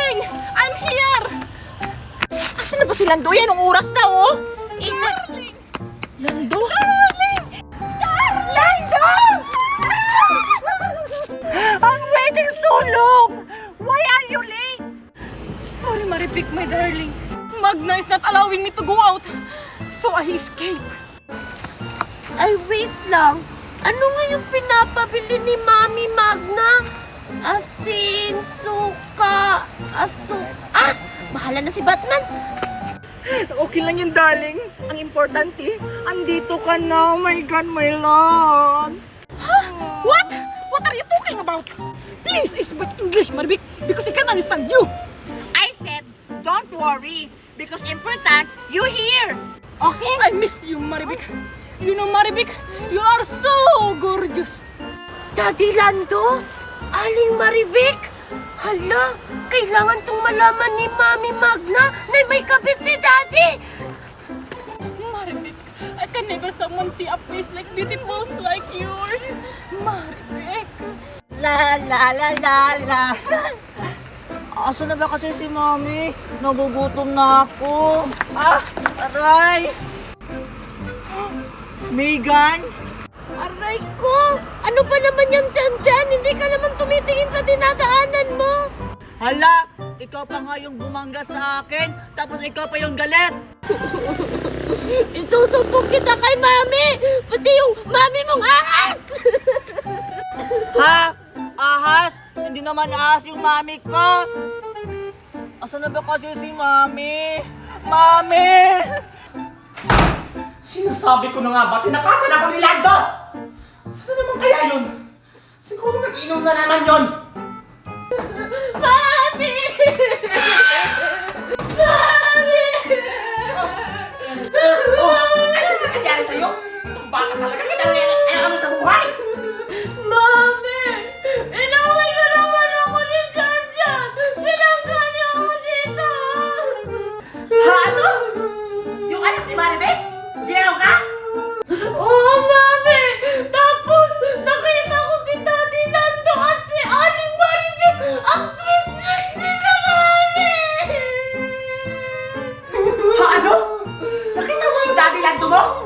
Darling! I'm here! Asan na ba si Lando? Yan ang oras na, oh! Darling! Lando? Darling! Lando! I'm waiting so long! Why are you late? Sorry, Maribik, my darling. Magna is not allowing me to go out. So I escape. Ay, wait lang. Ano nga yung pinapabili ni Mami Magna? Asin, suka, bahala na si Batman. Okay lang yun, darling. Ang importante, andito ka na. Oh my God, my loves. What? What are you talking about? Please speak English, Maribik, because I can't understand you. I said, don't worry, because important, you here. Okay? I miss you, Maribik. You know, Maribik, you are so gorgeous. Daddy Lando? Aling Marivic? Hala, kailangan tong malaman ni Mami Magna na may kabit si Daddy. Maribik, I can never someone see a face like beautiful like yours. Maribik. La la la la la. Asa na ba kasi si Mami? Nagugutom na ako. Aray! Megan? Aray ko! Ano ba naman yan dyan? Hindi ka naman tumitingin sa dinadaanan mo. Hala, ikaw pa nga yung bumangga sa akin, tapos ikaw pa yung galit. Isusumbong kita kay Mami! Pati yung Mami mong ahas! Ha? Ahas? Hindi naman ahas yung mami ko. Asan na ba kasi si Mami? Mami! Sinasabi ko na nga ba, tinakasan ako ni Lando! Saan naman kaya yun? Siguro nag-inom na naman yun! Mami! Mami! Ano naman nangyari sa'yo? Itong bata talaga kita kami sa buhay! Mami! Inaway na naman ako ni Janjan! Pinangga niya ako dito! Ha? Ano? Yung anak ni Maribek? Ginaw ka? Oo, Mami! Tapos, nakita ko si Daddy Lando at si Aling Maribel! Ang sweet-sweet nila, Mami! Ha? Ano? Nakita mo yung daddy Lando mo?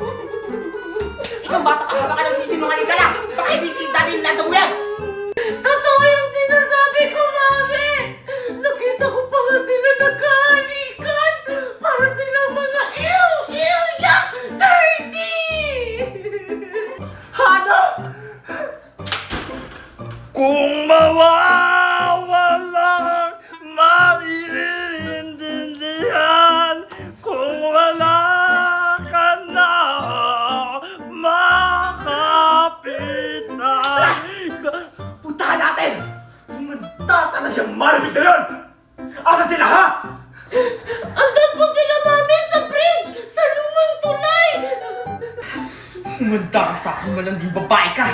Ikaw bata ka, baka nagsisinungaling ka lang! Baka hindi si daddy Lando mo yan! Totoo yung sinasabi ko, Mami! Nakita ko pa nga sila nagkahalikan! Para silang mga yak! Dirty! Ano? Kung mawawalang maiintindihan, kung wala ka na makapitan. Puntahan natin! Manda talagang Maribek na yun! Asa sila, ha? Andun po sila, Mami, sa bridge! Sa lumang tulay! Manda ka sa akin, malanding babae ka!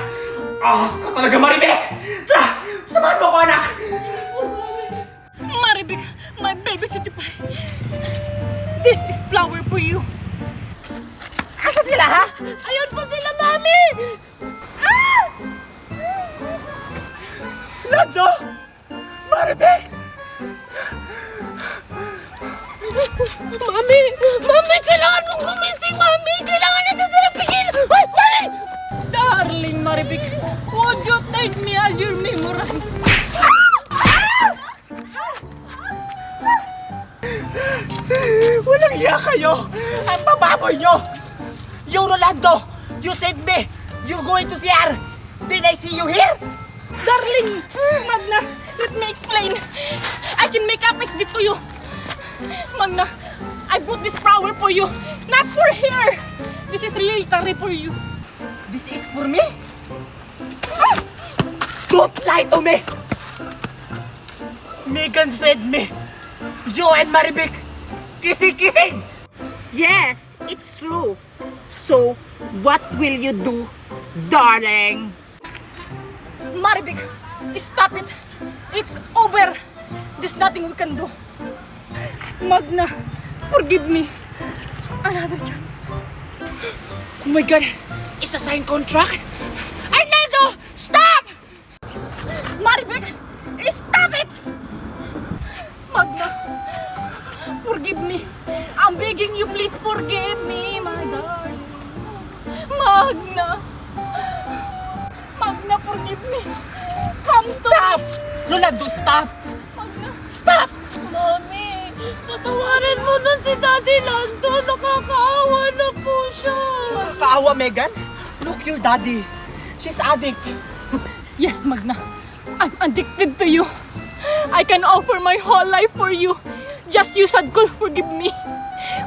Ahas ka talaga, Maribek! Tara! Samahan mo ako, anak! Maribik, my baby city pie. This is flower for you. Asa sila, ha? Ayun po sila, Mami! Lando! Maribek! Mami! Mami! Kailangan mong gumising, Mami! Kailangan natin sila pigil! Ay! Mami! Darling Maribik, would you take me as your memorize? Walang iya kayo! Ang bababoy nyo! You, Rolando! You sent me! You going to CR! Did I see you here? Darling, Magna, let me explain. I can make up this to you. Magna, I bought this flower for you, not for here. This is really for you. This is for me? Don't lie to me! Megan said me, you and Maribek, kissing! Yes, it's true. So, what will you do, darling? Maribik, stop it. It's over. There's nothing we can do. Magna, forgive me. Another chance. Oh my God, it's a signed contract. Arnaldo, stop! Maribik, stop it! forgive me. Come to Stop! Rolando, stop! Magna. Stop! Mami, patawarin mo na si Daddy Lando. Nakakaawa na po siya. Kaawa, Megan? Look, your daddy. She's addict. Yes, Magna. I'm addicted to you. I can offer my whole life for you. Just you said could forgive me.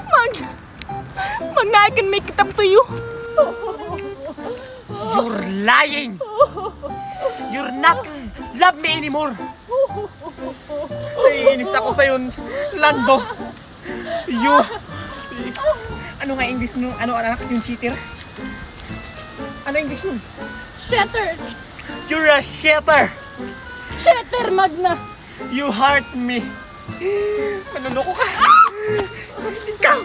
Magna. Magna, I can make it up to you. You're lying! You're not love me anymore! Naiinis ako sa'yo, Lando! You... Ano nga English nun? Ano anak yung cheater? Ano English nun? Shatter. You're a shitter! Shatter, Magna. You hurt me! Manunoko ka! Ikaw!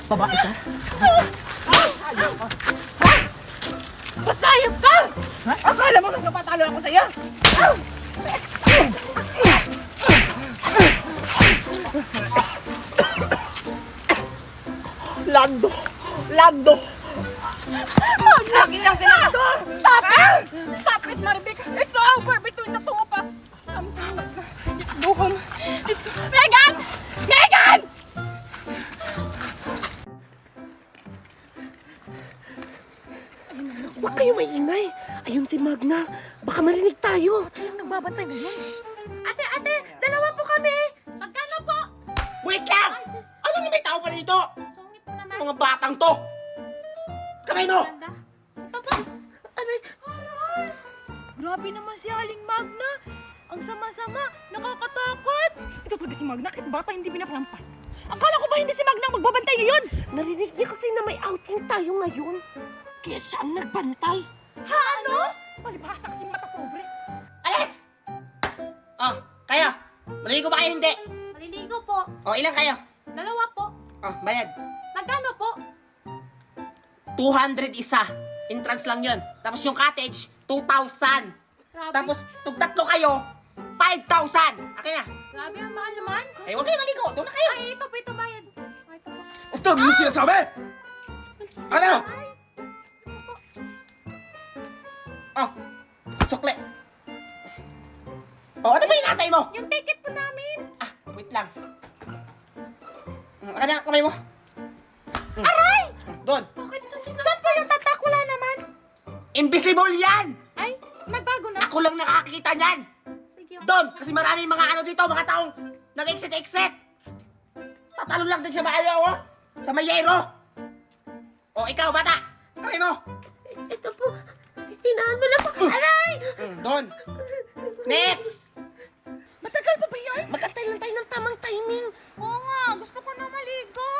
Babae ka? Masayap ka! Ha? Akala mo nang napatalo ako sa'yo? Lando! Lando! Lagi lang sila. Stop it! Stop it, Maribik. It's over between the two of us. Come to me, Magna. Let's go home. Let's go. Megan! Megan! Huwag kayo maingay. Ayun si Magna. Baka marinig tayo. Sino nagbabantay ngayon? Ate, dalawa po kami. Magkano po? Wait lang! Ano na may tao pa dito? Sungit mo naman. Mga batang to! Kamay mo! Ito po. Aray, Grabe naman si Aling Magna. Ang sama-sama, nakakatakot. Ito talaga si Magna, kahit bata hindi pinapalampas. Akala ko ba hindi si Magna ang magbabantay ngayon? narinig niya kasi na may outing tayo ngayon. Kaya siya ang nagbantay. Ha, ano? Palibhasa kasi mata pobre. Alis! Oh, kayo. Maligo ba kayo hindi? Maliligo po. Oh, ilan kayo? Dalawa po. Oh, bayad. Magkano po? 200 isa. Entrance lang yun. Tapos yung cottage, 2,000. Grabe. Tapos, kung tatlo kayo, 5,000. Akin na. Grabe ang mahal naman. Eh, huwag kayo maligo. Doon na kayo. Ay, ito po, ito bayad. Ay, ito po. Ang dami mo sinasabi! Ano? Oh, sukle. Oh, ano ba hinatay mo? Yung ticket po namin. Ah, wait lang. Akin na, kamay mo. Aray! Doon. Saan po yung tatak? Wala naman. Invisible yan! Ay, nagbago na. Ako lang nakakita niyan. Sige. Doon, kasi maraming mga ano dito, mga taong nag-exit-exit. Tatalo lang din siya ba kayo, oh? Sa mayero. O, ikaw, bata. Kamay mo. Ito po, hinaan mo lang po. Aray! Doon. Next. Matagal pa ba yan? Mag-antay lang tayo ng tamang timing. Oo nga, gusto ko na maligo.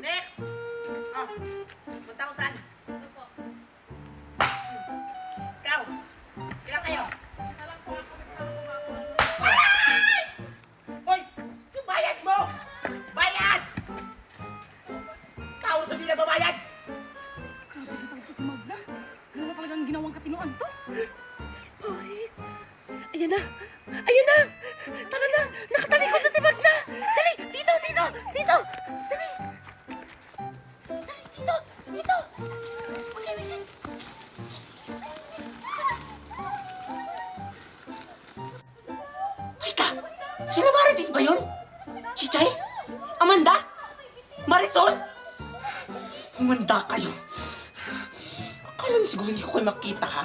Next. Oh, 1,000. Ikaw. Ilan kayo? Ay! Hoy! Yung bayad mo! Bayad! Tao na di na babayad! Grabe na talaga to si Magna. Ano na talagang ginawang katinuan to? Boys, ayan na! Ayan na! Tara na! Nakatalikod na si Magna! Dali! Dito! Dito! Dito! Dali! Dali! Dito! Dito! Okay, wait. Teka! Sino Marites ba yun? Si Chay? Amanda? Marisol? Amanda kayo. Akala niyo siguro hindi ko kayo makita, ha?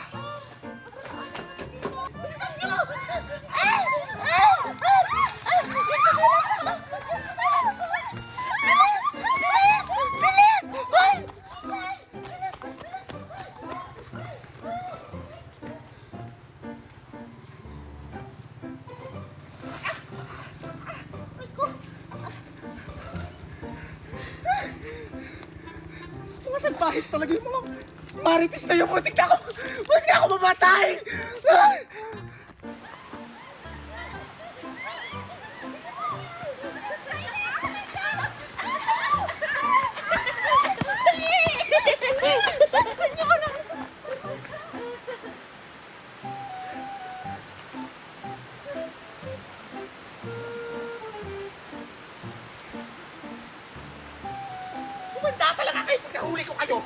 Mga salbahis talaga yung mga marites na yun. Butik na ako mamatay! Ah! Amanda talaga kayo pag nahuli ko kayo.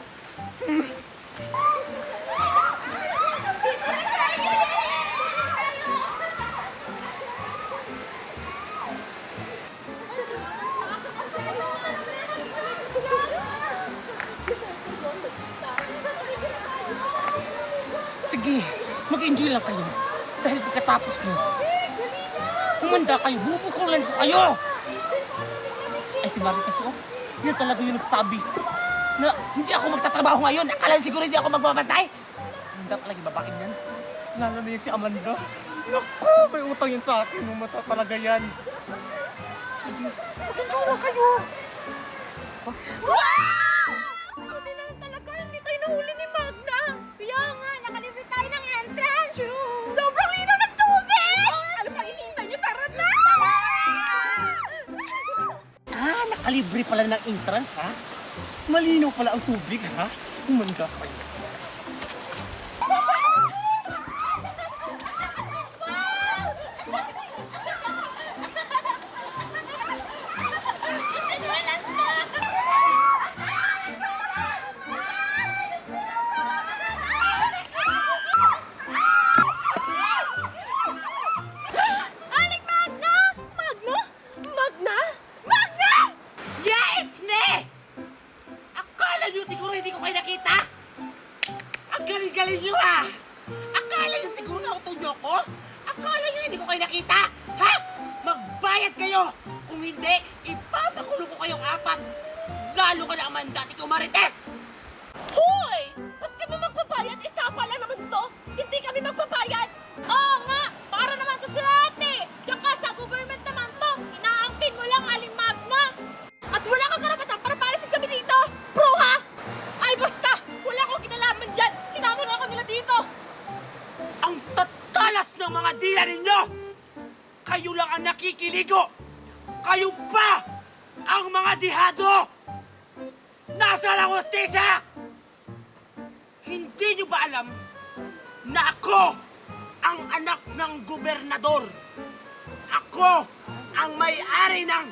Sige, mag-enjoy lang kayo. Dahil pagkatapos ko, humanda kayo, bubukulan ko kayo! Ay, si Marites, oh, yan talaga yung nagsabi na hindi ako magtatrabaho ngayon. Akala siguro hindi ako magbabantay. Handa talaga babakin yan. Lalo na yung si Amanda. Naku, may utang yan sa akin. Mata talaga yan. Sige, mag-enjoy lang kayo. Wow! Buti na lang talaga, hindi tayo nahuli ni Magna. Kaya nga, nakalibre tayo ng entrance. Sobrang linaw ng tubig! Ano pang hinihintay niyo? Tara na! Ah, nakalibre pala ng entrance, ha? Malinaw pala ang tubig, ha? Humanda kayo. Aling Magna! Magna? Magna? Magna! Yeah, it's me! Akala nyo siguro hindi ko kayo nakita? Ang galing-galing nyo ah! Akala nyo siguro nauto nyo ko? Akala nyo hindi ko kayo nakita? Ha? Magbayad kayo! Kung hindi, ipapakulong ko kayong apat! Lalo ka na Amanda at ikaw Marites! Hoy! Ba't kami magbabayad? Isapa lang naman to. Hindi kami magbabayad. Oo nga! Para naman to sila ate. Tsaka sa government naman to. Inaangkin mo lang, Aling Magna. At wala kang karapatan para palisin kami dito. Bro, ha? Ay, basta! Wala akong kinalaman dyan! Sinama na ako nila dito! Ang tatalas ng mga dila ninyo! Kayo lang ang nakikiligo! Kayo pa ang mga dihado! Nasa ang hostesya! Hindi nyo ba alam na ako ang anak ng gobernador? Ako ang may-ari ng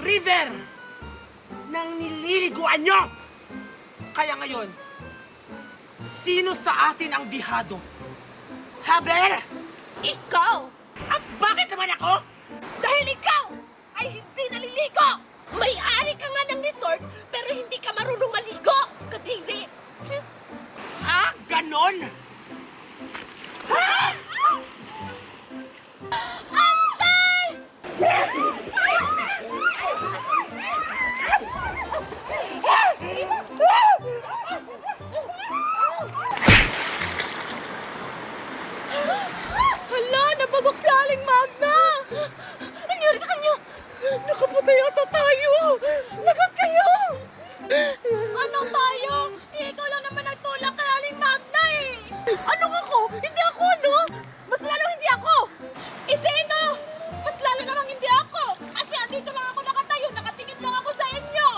river ng nililiguan nyo! Kaya ngayon, sino sa atin ang dihado? Haber? Ikaw! At bakit naman ako? Dahil ikaw ay hindi naliligo! May-ari ka nga ng resort, pero hindi ka marunong maligo! Kadiri! Ah, ganon? Hala! Nabagok si Aling Magna! Anong nangyari sa kanya? Nakapatay ata tayo! Lagot kayo! Ano tayo? Eh, ikaw lang naman nagtulak kay Aling Magna eh! Anong ako? Hindi ako, no? Mas lalo hindi ako! Eh, sino? Mas lalo namang hindi ako! Kasi andito lang ako nakatayo, nakatingin lang ako sa inyo!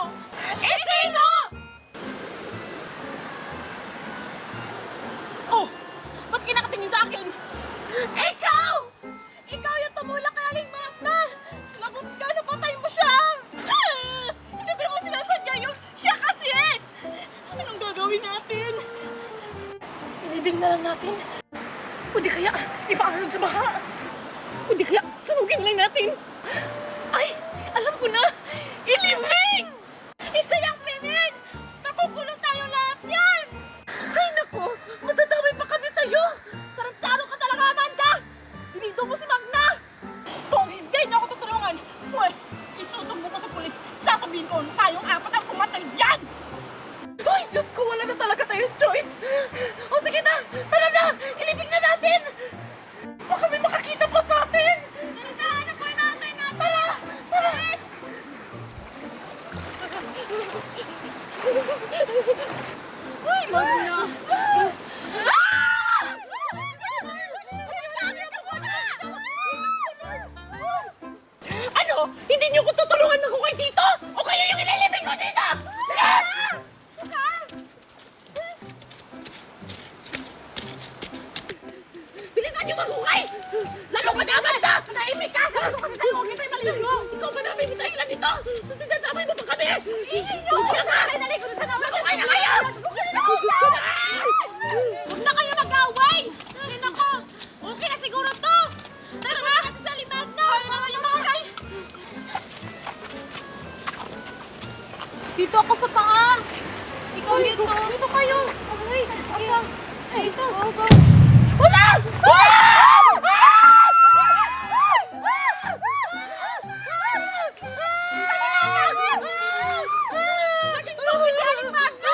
Eh, sino? Oh! Ba't kinakatingin sa akin? Ikaw! Ikaw yung tumulak kay Aling Magna! Lagot ka, napatay mo siya! Hindi ko naman sinasadya yun! Siya kasi eh! Anong gagawin natin? Inibig na lang natin. O di kaya, ipaalon sa baha. O di kaya, sunugin lang natin. Ay, alam ko na! Ilibing! Isa yung krimen! Nakukulong tayo lahat yan! Ay, naku! Matadamay pa kami sa'yo! Tarantado ka talaga, Amanda! Dinido mo si Magna! Kung hindi niyo ako tutulungan, pues, isusumbong ko sa pulis. Sasabihin ko na tayong apat ang kumatay dyan! Ay, Diyos ko! Wala na talaga tayong choice! O sige na! Tara na! Ilibig na natin! Baka may makakita pa sa atin! Tara na, ano pa inaantay natin? Tara! Tara! Ay, Magna! Ano? Hindi niyo ko tutulungan ng hukay dito? O kayo yung ililibing ko dito? Dali! Bilisan niyo maghukay! Lalo ka na, Amanda! Tahimik ka! Lalo kasi tayo! Huwag tayo maligo! Ikaw ba namin may dahilan nito? Sinasabay mo pa kami! Ingin niyo! Huwag ka! Naligo na sana! Maghukay na kayo! Huwag na kayo mag-away! Ay, nako! Okay na siguro to! Tara na! Sa limag na! Ay, na kayo makakay! Dito ako sa paa! Ikaw dito! Dito kayo! Okay! Asa? Dito! Go, go! Naging zombie si Aling Magna!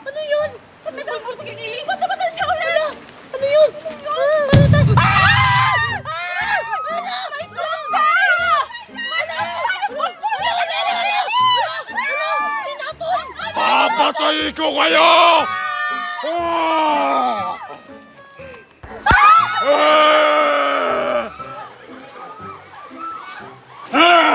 Ano yun? May bulbul sa kikiling. Ba't naman siya ulit? Ano yun? May sumpa! May bulbul! Papatay ko kayo! Ah! Ah!